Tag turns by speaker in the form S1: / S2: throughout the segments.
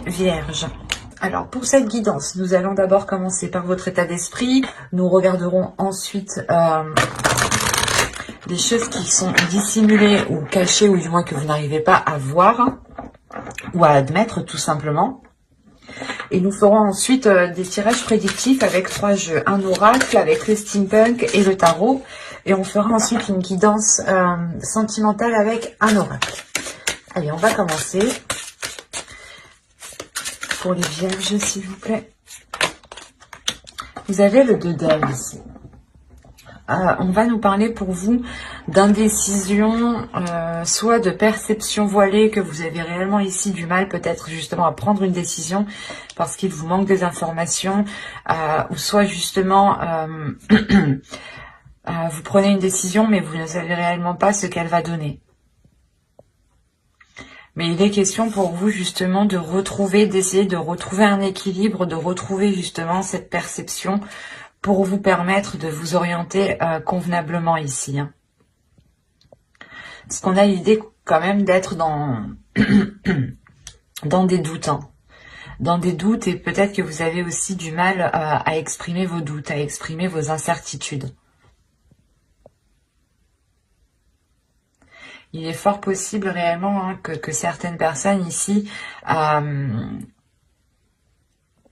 S1: Vierges. Alors, pour cette guidance, nous allons d'abord commencer par votre état d'esprit. Nous regarderons ensuite des choses qui sont dissimulées ou cachées, ou du moins que vous n'arrivez pas à voir ou à admettre, tout simplement. Et nous ferons ensuite des tirages prédictifs avec 3 jeux. Un oracle avec le steampunk et le tarot. Et on fera ensuite une guidance sentimentale avec un oracle. Allez, on va commencer. Pour les vierges, s'il vous plaît. Vous avez le 2 d'ailes ici. On va nous parler pour vous d'indécision, soit de perception voilée, que vous avez réellement ici du mal peut-être justement à prendre une décision parce qu'il vous manque des informations, ou soit justement vous prenez une décision mais vous ne savez réellement pas ce qu'elle va donner. Mais il est question pour vous justement de retrouver, d'essayer de retrouver un équilibre, de retrouver justement cette perception pour vous permettre de vous orienter convenablement ici. Hein. Parce qu'on a l'idée quand même d'être dans, dans des doutes. Hein. Dans des doutes, et peut-être que vous avez aussi du mal à exprimer vos doutes, à exprimer vos incertitudes. Il est fort possible réellement hein, que certaines personnes ici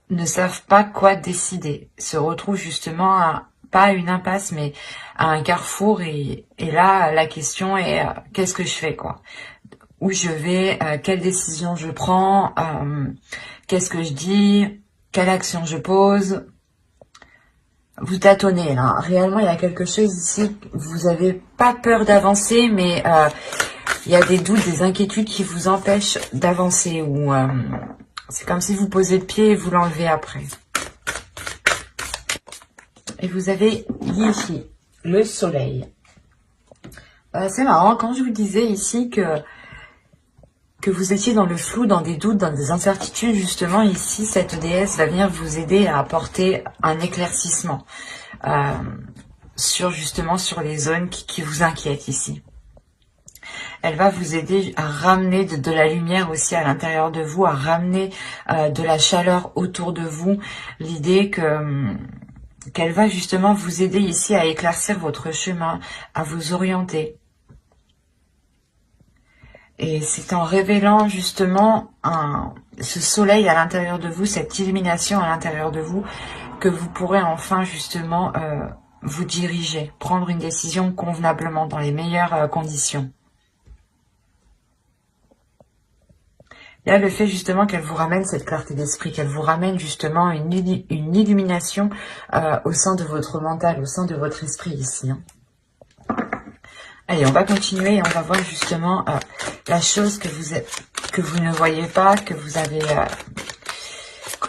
S1: ne savent pas quoi décider, se retrouvent justement pas à une impasse mais à un carrefour et là la question est qu'est-ce que je fais quoi, où je vais, quelle décision je prends, qu'est-ce que je dis, quelle action je pose. Vous tâtonnez là, réellement il y a quelque chose ici, vous n'avez pas peur d'avancer mais il y a des doutes, des inquiétudes qui vous empêchent d'avancer ou c'est comme si vous posez le pied et vous l'enlevez après. Et vous avez ici le soleil. C'est marrant, quand je vous disais ici que vous étiez dans le flou, dans des doutes, dans des incertitudes, justement ici, cette déesse va venir vous aider à apporter un éclaircissement sur les zones qui vous inquiètent ici. Elle va vous aider à ramener de la lumière aussi à l'intérieur de vous, à ramener de la chaleur autour de vous. L'idée qu'elle va justement vous aider ici à éclaircir votre chemin, à vous orienter. Et c'est en révélant justement ce soleil à l'intérieur de vous, cette illumination à l'intérieur de vous, que vous pourrez enfin justement vous diriger, prendre une décision convenablement dans les meilleures conditions. Il y a le fait justement qu'elle vous ramène cette clarté d'esprit, qu'elle vous ramène justement une illumination au sein de votre mental, au sein de votre esprit ici. Hein. Allez, on va continuer et on va voir justement la chose que vous ne voyez pas, que vous avez,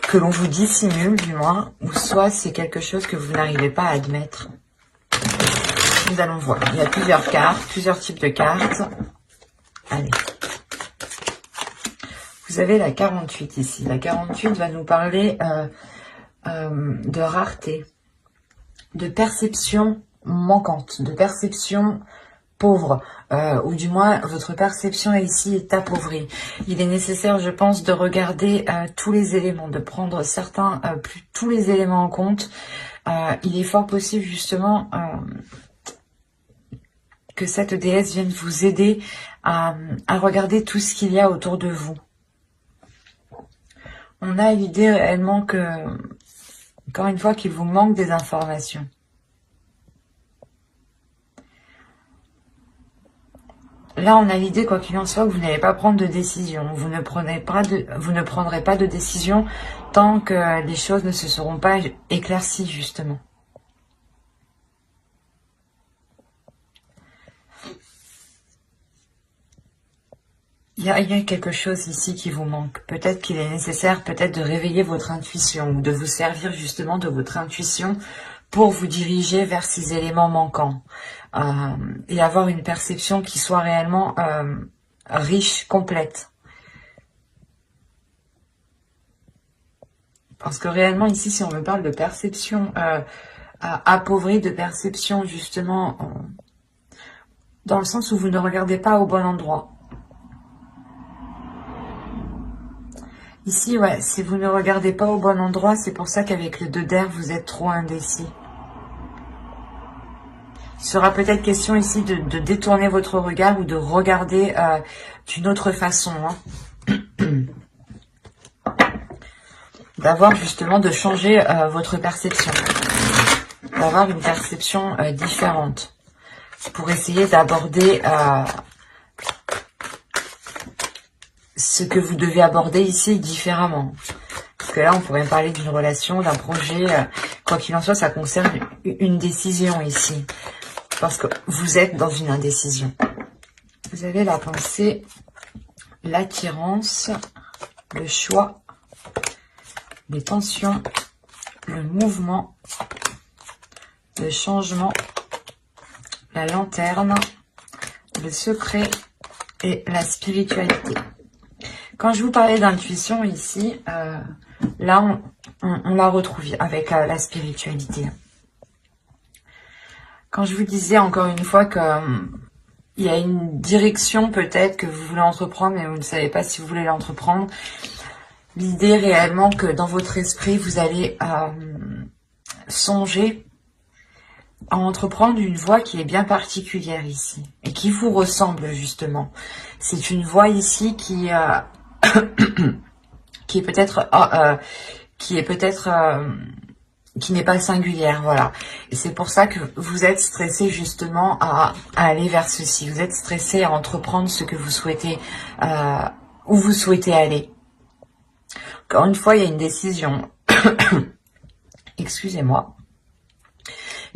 S1: que l'on vous dissimule du moins, ou soit c'est quelque chose que vous n'arrivez pas à admettre. Nous allons voir. Il y a plusieurs cartes, plusieurs types de cartes. Allez. Vous avez la 48 ici. La 48 va nous parler de rareté, de perception manquante, de perception pauvre, ou du moins votre perception ici est appauvrie. Il est nécessaire, je pense, de regarder tous les éléments, de prendre tous les éléments en compte. Il est fort possible justement que cette déesse vienne vous aider à regarder tout ce qu'il y a autour de vous. On a l'idée réellement que, encore une fois, qu'il vous manque des informations. Là, on a l'idée, quoi qu'il en soit, que vous n'allez pas prendre de décision. Vous ne prendrez pas de décision tant que les choses ne se seront pas éclaircies, justement. Il y a quelque chose ici qui vous manque. Peut-être qu'il est nécessaire peut-être de réveiller votre intuition ou de vous servir justement de votre intuition pour vous diriger vers ces éléments manquants et avoir une perception qui soit réellement riche, complète. Parce que réellement ici, si on me parle de perception appauvrie, de perception justement dans le sens où vous ne regardez pas au bon endroit. Ici, ouais, si vous ne regardez pas au bon endroit, c'est pour ça qu'avec le 2 d'air, vous êtes trop indécis. Il sera peut-être question ici de détourner votre regard ou de regarder d'une autre façon. D'avoir justement, de changer votre perception. D'avoir une perception différente. Pour essayer d'aborder ce que vous devez aborder ici différemment. Parce que là, on pourrait parler d'une relation, d'un projet. Quoi qu'il en soit, ça concerne une décision ici. Parce que vous êtes dans une indécision. Vous avez la pensée, l'attirance, le choix, les tensions, le mouvement, le changement, la lanterne, le secret et la spiritualité. Quand je vous parlais d'intuition ici, là, on la retrouve avec la spiritualité. Quand je vous disais encore une fois que il y a une direction peut-être que vous voulez entreprendre, mais vous ne savez pas si vous voulez l'entreprendre, l'idée réellement que dans votre esprit, vous allez songer à entreprendre une voie qui est bien particulière ici et qui vous ressemble justement. C'est une voie ici qui qui n'est pas singulière, voilà. Et c'est pour ça que vous êtes stressé justement à aller vers ceci. Vous êtes stressé à entreprendre ce que vous souhaitez, où vous souhaitez aller. Encore une fois, il y a une décision. Excusez-moi.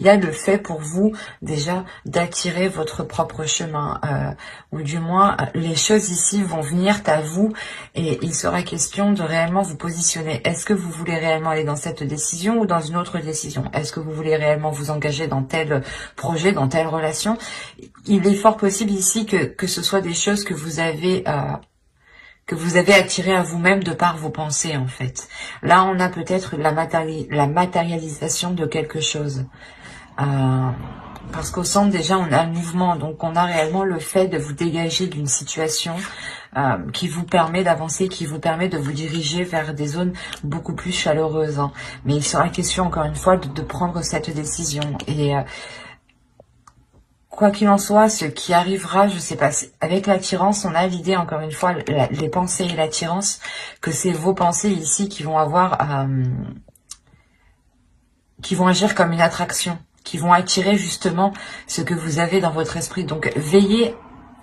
S1: Il y a le fait pour vous déjà d'attirer votre propre chemin, ou du moins les choses ici vont venir à vous et il sera question de réellement vous positionner. Est-ce que vous voulez réellement aller dans cette décision ou dans une autre décision? Est-ce que vous voulez réellement vous engager dans tel projet, dans telle relation? Il est fort possible ici que ce soit des choses que vous avez attiré à vous-même de par vos pensées en fait. Là on a peut-être la matérialisation de quelque chose. Parce qu'au centre déjà on a le mouvement, donc on a réellement le fait de vous dégager d'une situation qui vous permet d'avancer, qui vous permet de vous diriger vers des zones beaucoup plus chaleureuses. Mais il sera question encore une fois de prendre cette décision. Et quoi qu'il en soit, ce qui arrivera, je sais pas, avec l'attirance, on a l'idée encore une fois, les pensées et l'attirance, que c'est vos pensées ici qui vont avoir, qui vont agir comme une attraction, qui vont attirer justement ce que vous avez dans votre esprit. Donc veillez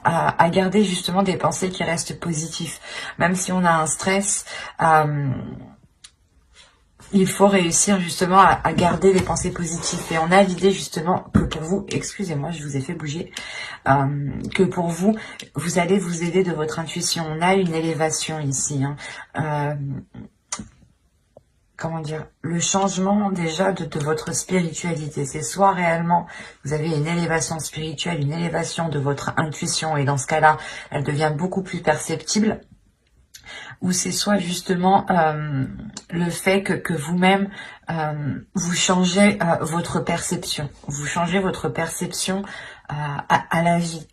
S1: à garder justement des pensées qui restent positives. Même si on a un stress, il faut réussir justement à garder les pensées positives. Et on a l'idée justement que pour vous, excusez-moi, je vous ai fait bouger, que pour vous, vous allez vous aider de votre intuition. On a une élévation ici, comment dire, le changement déjà de votre spiritualité. C'est soit réellement vous avez une élévation spirituelle, une élévation de votre intuition, et dans ce cas-là, elle devient beaucoup plus perceptible, ou c'est soit justement le fait que vous-même, vous changez votre perception. Vous changez votre perception à la vie.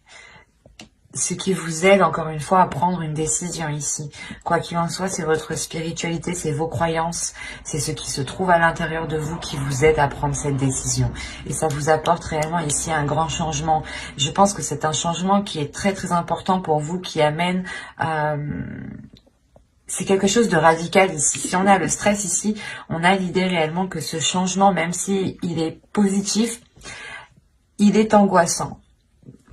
S1: Ce qui vous aide encore une fois à prendre une décision ici. Quoi qu'il en soit, c'est votre spiritualité, c'est vos croyances, c'est ce qui se trouve à l'intérieur de vous qui vous aide à prendre cette décision. Et ça vous apporte réellement ici un grand changement. Je pense que c'est un changement qui est très très important pour vous, qui amène... c'est quelque chose de radical ici. Si on a le stress ici, on a l'idée réellement que ce changement, même si il est positif, il est angoissant.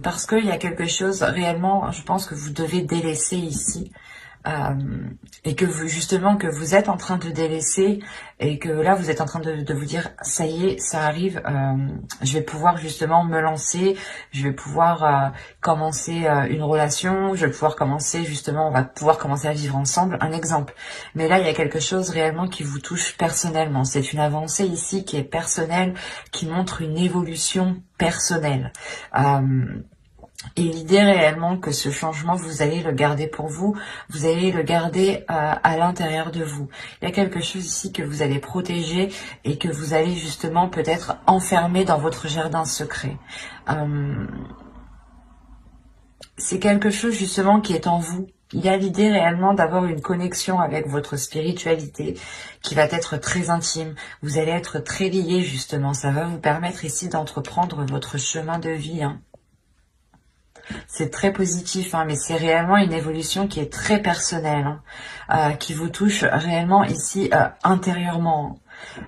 S1: Parce qu'il y a quelque chose réellement, je pense que vous devez délaisser ici. Et que vous, justement, que vous êtes en train de délaisser et que là, vous êtes en train de vous dire, ça y est, ça arrive, je vais pouvoir justement me lancer, je vais pouvoir commencer une relation, je vais pouvoir commencer justement, on va pouvoir commencer à vivre ensemble, un exemple. Mais là, il y a quelque chose réellement qui vous touche personnellement. C'est une avancée ici qui est personnelle, qui montre une évolution personnelle. Et l'idée réellement que ce changement, vous allez le garder pour vous, vous allez le garder à l'intérieur de vous. Il y a quelque chose ici que vous allez protéger et que vous allez justement peut-être enfermer dans votre jardin secret. C'est quelque chose justement qui est en vous, Il y a l'idée réellement d'avoir une connexion avec votre spiritualité qui va être très intime. Vous allez être très liés justement. Ça va vous permettre ici d'entreprendre votre chemin de vie. Hein. C'est très positif, hein, mais c'est réellement une évolution qui est très personnelle, hein, qui vous touche réellement ici intérieurement.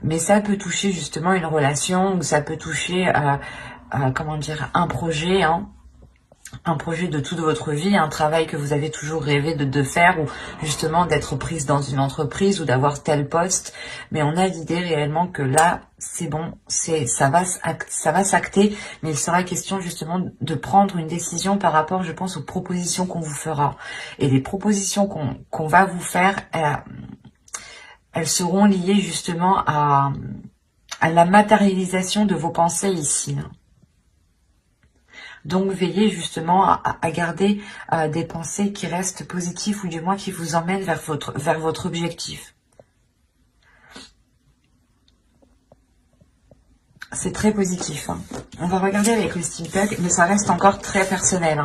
S1: Mais ça peut toucher justement une relation, ou ça peut toucher, comment dire, un projet, hein, un projet de toute votre vie, un travail que vous avez toujours rêvé de faire, ou justement d'être prise dans une entreprise ou d'avoir tel poste. Mais on a l'idée réellement que là, c'est bon, ça va s'acter, mais il sera question justement de prendre une décision par rapport, je pense, aux propositions qu'on vous fera. Et les propositions qu'on va vous faire, elles seront liées justement à la matérialisation de vos pensées ici. Donc, veillez justement à garder des pensées qui restent positives ou du moins qui vous emmènent vers votre objectif. C'est très positif. Hein. On va regarder avec le steampunk, mais ça reste encore très personnel.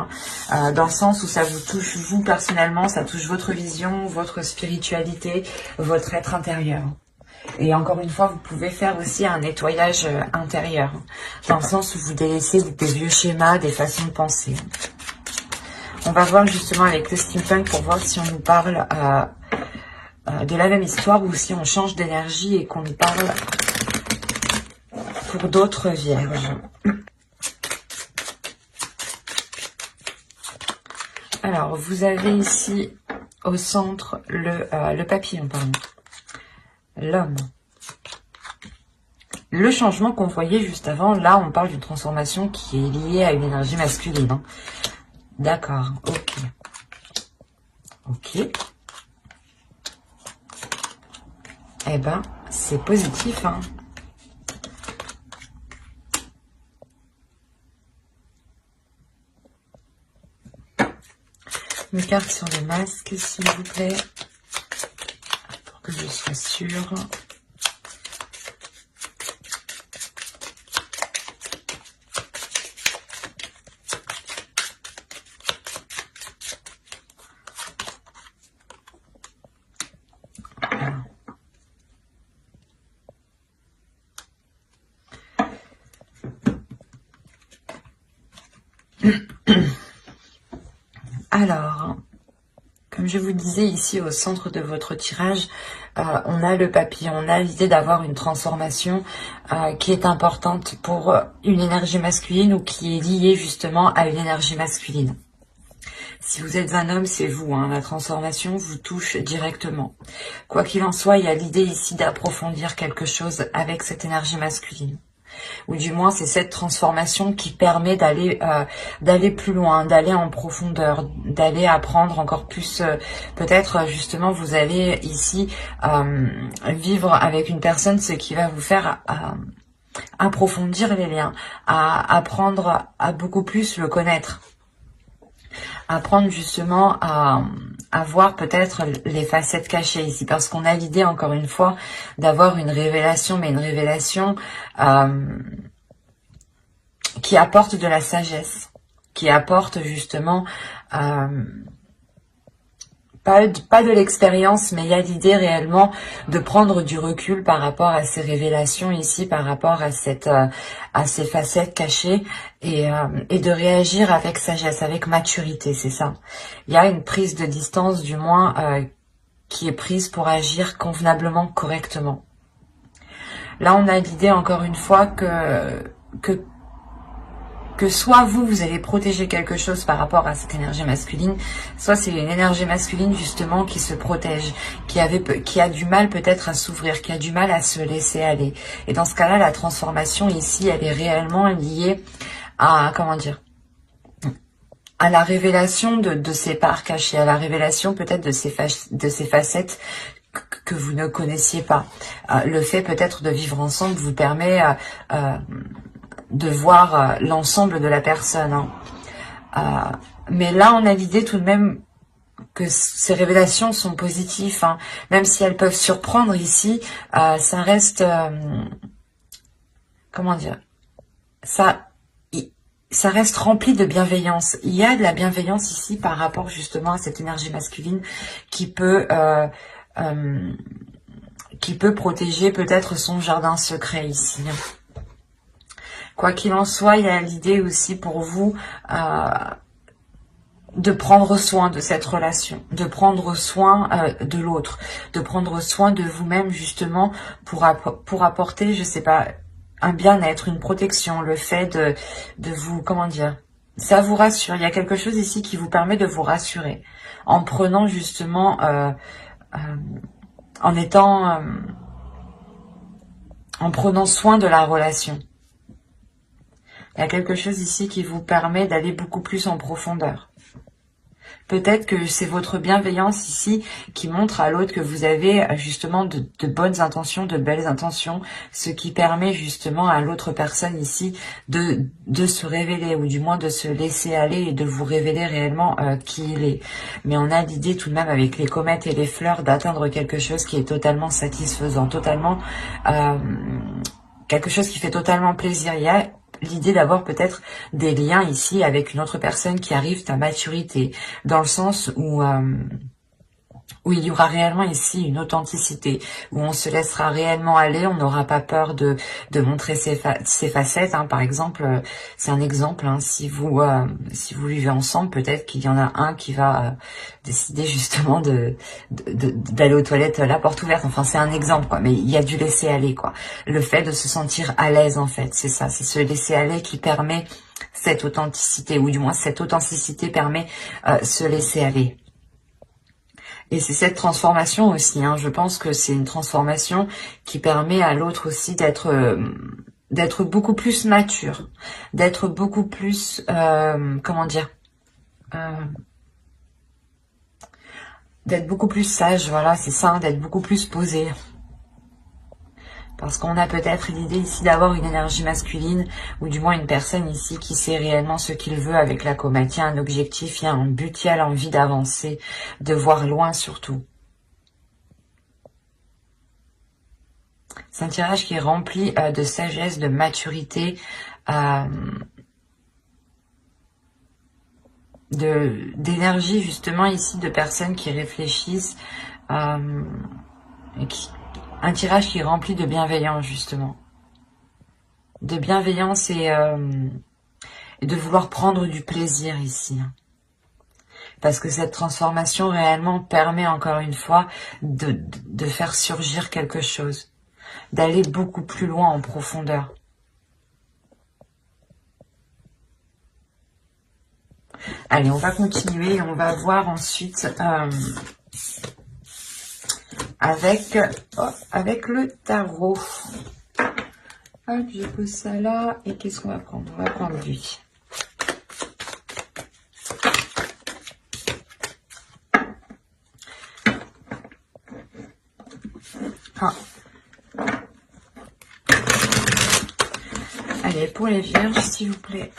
S1: Hein. Dans le sens où ça vous touche vous personnellement, ça touche votre vision, votre spiritualité, votre être intérieur. Et encore une fois, vous pouvez faire aussi un nettoyage intérieur, dans le sens où vous délaissez des vieux schémas, des façons de penser. On va voir justement avec le steampunk pour voir si on nous parle de la même histoire ou si on change d'énergie et qu'on nous parle pour d'autres vierges. Alors, vous avez ici au centre le papillon, pardon. L'homme. Le changement qu'on voyait juste avant, là on parle d'une transformation qui est liée à une énergie masculine. Hein. D'accord, ok. Ok. Eh ben, c'est positif. Hein. Une carte sur les masques, s'il vous plaît. Pour que je sois sûre. Alors, comme je vous disais ici au centre de votre tirage, on a le papillon, on a l'idée d'avoir une transformation qui est importante pour une énergie masculine ou qui est liée justement à une énergie masculine. Si vous êtes un homme, c'est vous, hein, la transformation vous touche directement. Quoi qu'il en soit, il y a l'idée ici d'approfondir quelque chose avec cette énergie masculine. Ou du moins c'est cette transformation qui permet d'aller plus loin, d'aller en profondeur, d'aller apprendre encore plus. Peut-être justement vous allez ici vivre avec une personne, ce qui va vous faire approfondir les liens, à apprendre à beaucoup plus le connaître. Apprendre justement à voir peut-être les facettes cachées ici, parce qu'on a l'idée encore une fois d'avoir une révélation, mais une révélation qui apporte de la sagesse, qui apporte justement pas de l'expérience, mais il y a l'idée réellement de prendre du recul par rapport à ces révélations ici, par rapport à ces facettes cachées et de réagir avec sagesse, avec maturité, c'est ça. Il y a une prise de distance, du moins, qui est prise pour agir convenablement, correctement. Là, on a l'idée encore une fois que soit vous allez protéger quelque chose par rapport à cette énergie masculine, soit c'est une énergie masculine justement qui se protège, qui a du mal peut-être à s'ouvrir, qui a du mal à se laisser aller. Et dans ce cas-là, la transformation ici, elle est réellement liée à, comment dire, à la révélation de ces parts cachées, à la révélation peut-être de ces facettes que vous ne connaissiez pas. Le fait peut-être de vivre ensemble vous permet de voir l'ensemble de la personne. Hein. Mais là, on a l'idée tout de même que ces révélations sont positives. Hein. Même si elles peuvent surprendre ici, ça reste... comment dire, ça, ça reste rempli de bienveillance. Il y a de la bienveillance ici par rapport justement à cette énergie masculine qui peut protéger peut-être son jardin secret ici. Quoi qu'il en soit, il y a l'idée aussi pour vous de prendre soin de cette relation, de prendre soin de l'autre, de prendre soin de vous-même justement pour apporter, je sais pas, un bien-être, une protection, le fait de vous, comment dire, ça vous rassure. Il y a quelque chose ici qui vous permet de vous rassurer en prenant justement, en prenant soin de la relation. Il y a quelque chose ici qui vous permet d'aller beaucoup plus en profondeur. Peut-être que c'est votre bienveillance ici qui montre à l'autre que vous avez justement de bonnes intentions, de belles intentions, ce qui permet justement à l'autre personne ici de se révéler ou du moins de se laisser aller et de vous révéler réellement qui il est. Mais on a l'idée tout de même avec les comètes et les fleurs d'atteindre quelque chose qui est totalement satisfaisant, totalement quelque chose qui fait totalement plaisir. Il y a l'idée d'avoir peut-être des liens ici avec une autre personne qui arrive à maturité, dans le sens où il y aura réellement ici une authenticité, où on se laissera réellement aller, on n'aura pas peur de montrer ses facettes. Hein. Par exemple, c'est un exemple, hein, si vous vivez ensemble, peut-être qu'il y en a un qui va décider justement d'aller aux toilettes la porte ouverte. Enfin, c'est un exemple, quoi. Mais il y a du laisser aller, quoi. Le fait de se sentir à l'aise, en fait, c'est ça. C'est ce laisser aller qui permet cette authenticité, ou du moins cette authenticité permet se laisser aller. Et c'est cette transformation aussi, hein, je pense que c'est une transformation qui permet à l'autre aussi d'être beaucoup plus mature, d'être beaucoup plus, comment dire, d'être beaucoup plus sage, voilà, c'est ça, hein, d'être beaucoup plus posé. Parce qu'on a peut-être l'idée ici d'avoir une énergie masculine, ou du moins une personne ici qui sait réellement ce qu'il veut avec la comète. Il y a un objectif, il y a un but, il y a l'envie d'avancer, de voir loin surtout. C'est un tirage qui est rempli de sagesse, de maturité, d'énergie justement ici, de personnes qui réfléchissent, et un tirage qui est rempli de bienveillance, justement. De bienveillance et de vouloir prendre du plaisir ici. Parce que cette transformation réellement permet encore une fois de faire surgir quelque chose. D'aller beaucoup plus loin en profondeur. Allez, on va continuer et on va voir ensuite... avec le tarot. Hop, je pose ça là. Et qu'est-ce qu'on va prendre? On va prendre lui. Ah. Allez, pour les vierges, s'il vous plaît.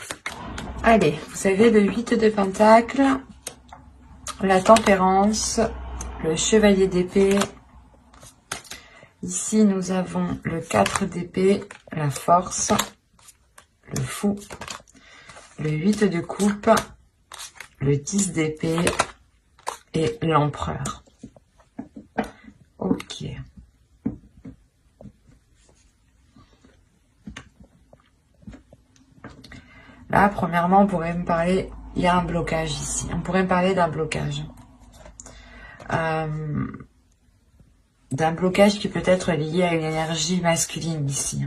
S1: Allez, vous avez le 8 de Pentacles, la Tempérance, le Chevalier d'épée. Ici, nous avons le 4 d'épée, la Force, le Fou, le 8 de coupe, le 10 d'épée et l'Empereur. Ok. Là, premièrement, on pourrait me parler... Il y a un blocage ici. On pourrait me parler d'un blocage. D'un blocage qui peut être lié à une énergie masculine ici.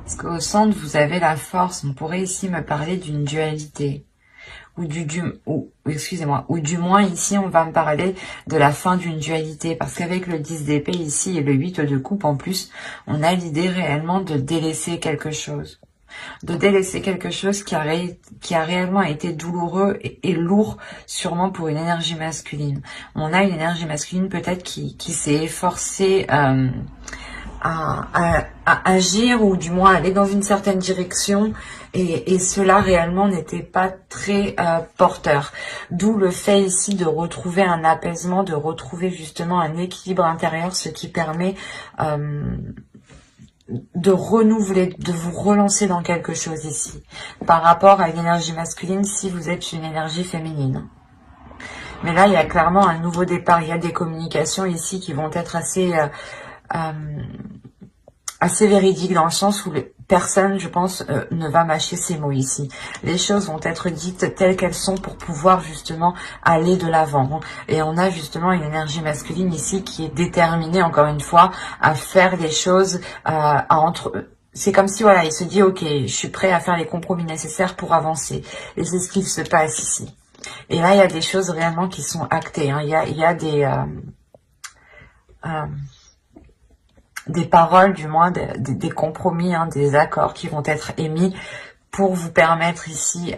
S1: Parce qu'au centre, vous avez la force. On pourrait ici me parler d'une dualité. Ou du moins ici, on va me parler de la fin d'une dualité. Parce qu'avec le 10 d'épée ici et le 8 de coupe en plus, on a l'idée réellement de délaisser quelque chose. De délaisser quelque chose qui a réellement été douloureux et lourd, sûrement pour une énergie masculine. On a une énergie masculine peut-être qui s'est efforcée à agir, ou du moins aller dans une certaine direction, et cela réellement n'était pas très porteur. D'où le fait ici de retrouver un apaisement, de retrouver justement un équilibre intérieur, ce qui permet de renouveler, de vous relancer dans quelque chose ici. Par rapport à une énergie masculine, si vous êtes une énergie féminine. Mais là, il y a clairement un nouveau départ. Il y a des communications ici qui vont être assez véridiques dans le sens où personne, je pense, ne va mâcher ces mots ici. Les choses vont être dites telles qu'elles sont pour pouvoir justement aller de l'avant. Et on a justement une énergie masculine ici qui est déterminée, encore une fois, à faire les choses, c'est comme si, voilà, il se dit, ok, je suis prêt à faire les compromis nécessaires pour avancer. Et c'est ce qui se passe ici. Et là, il y a des choses réellement qui sont actées. Hein. Il y a des paroles, du moins, des compromis, hein, des accords qui vont être émis pour vous permettre ici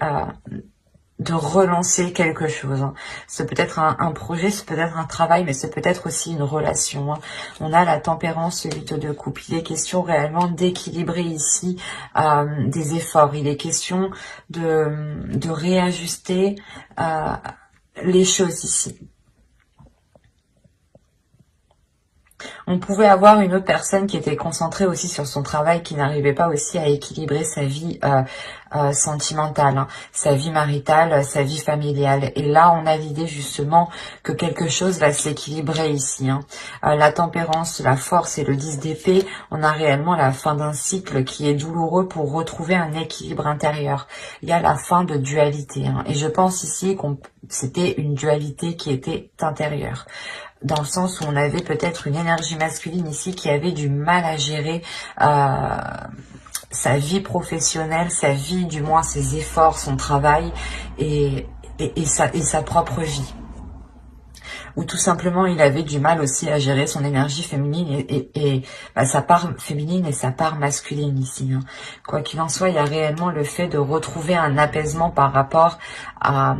S1: de relancer quelque chose. Hein. C'est peut-être un projet, c'est peut-être un travail, mais c'est peut-être aussi une relation. Hein. On a la tempérance, le 8 de coupe. Il est question réellement d'équilibrer ici des efforts. Il est question de réajuster les choses ici. On pouvait avoir une autre personne qui était concentrée aussi sur son travail, qui n'arrivait pas aussi à équilibrer sa vie sentimentale, hein, sa vie maritale, sa vie familiale. Et là, on a l'idée justement que quelque chose va s'équilibrer ici. Hein. La tempérance, la force et le 10 d'épée, on a réellement la fin d'un cycle qui est douloureux pour retrouver un équilibre intérieur. Il y a la fin de dualité. Hein. Et je pense ici qu'on c'était une dualité qui était intérieure. Dans le sens où on avait peut-être une énergie masculine ici qui avait du mal à gérer sa vie professionnelle, sa vie, du moins ses efforts, son travail et sa propre vie. Ou tout simplement il avait du mal aussi à gérer son énergie féminine et sa part féminine et sa part masculine ici. Hein. Quoi qu'il en soit, il y a réellement le fait de retrouver un apaisement par rapport à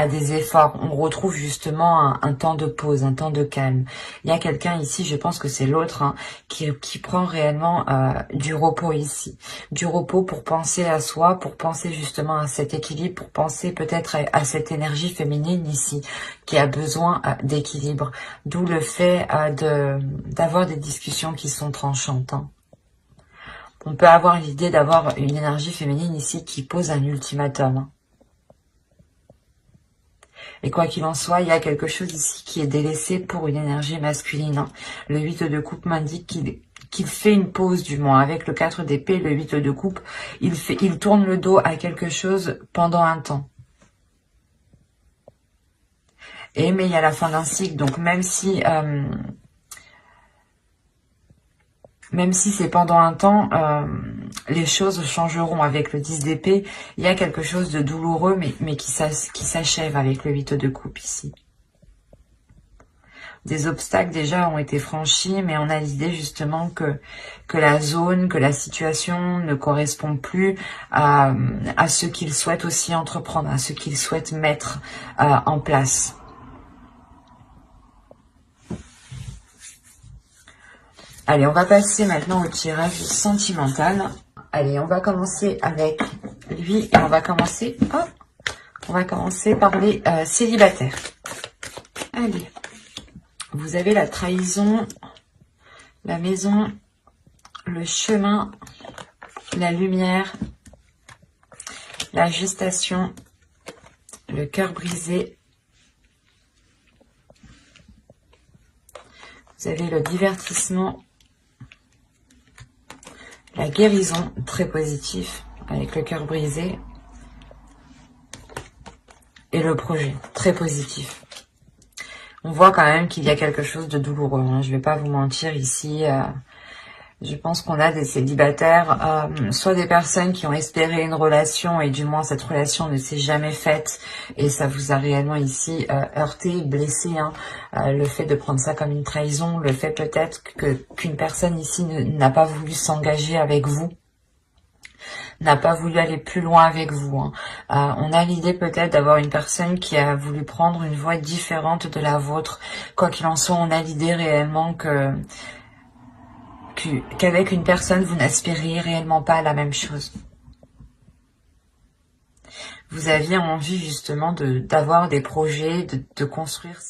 S1: des efforts. On retrouve justement un temps de pause, un temps de calme. Il y a quelqu'un ici, je pense que c'est l'autre, hein, qui prend réellement du repos ici. Du repos pour penser à soi, pour penser justement à cet équilibre, pour penser peut-être à cette énergie féminine ici, qui a besoin d'équilibre. D'où le fait d'avoir des discussions qui sont tranchantes. Hein. On peut avoir l'idée d'avoir une énergie féminine ici qui pose un ultimatum. Hein. Et quoi qu'il en soit, il y a quelque chose ici qui est délaissé pour une énergie masculine. Hein. Le 8 de coupe m'indique qu'il fait une pause, du moins. Avec le 4 d'épée, le 8 de coupe, il tourne le dos à quelque chose pendant un temps. Mais il y a la fin d'un cycle, donc même si c'est pendant un temps, les choses changeront. Avec le 10 d'épée, il y a quelque chose de douloureux, mais qui s'achève avec le 8 de coupe ici. Des obstacles déjà ont été franchis, mais on a l'idée justement que la zone, que la situation ne correspond plus à ce qu'il souhaite aussi entreprendre, à ce qu'il souhaite mettre en place. Allez, on va passer maintenant au tirage sentimental. Allez, on va commencer avec lui et on va commencer par les célibataires. Allez, vous avez la trahison, la maison, le chemin, la lumière, la gestation, le cœur brisé. Vous avez le divertissement, la guérison, très positif, avec le cœur brisé. Et le projet, très positif. On voit quand même qu'il y a quelque chose de douloureux. Hein. Je ne vais pas vous mentir ici. Je pense qu'on a des célibataires, soit des personnes qui ont espéré une relation et du moins cette relation ne s'est jamais faite et ça vous a réellement ici heurté, blessé. Hein. Le fait de prendre ça comme une trahison, le fait peut-être qu'une personne ici n'a pas voulu s'engager avec vous, n'a pas voulu aller plus loin avec vous. Hein. On a l'idée peut-être d'avoir une personne qui a voulu prendre une voie différente de la vôtre. Quoi qu'il en soit, on a l'idée réellement qu'avec une personne, vous n'aspiriez réellement pas à la même chose. Vous aviez envie justement d'avoir des projets, de construire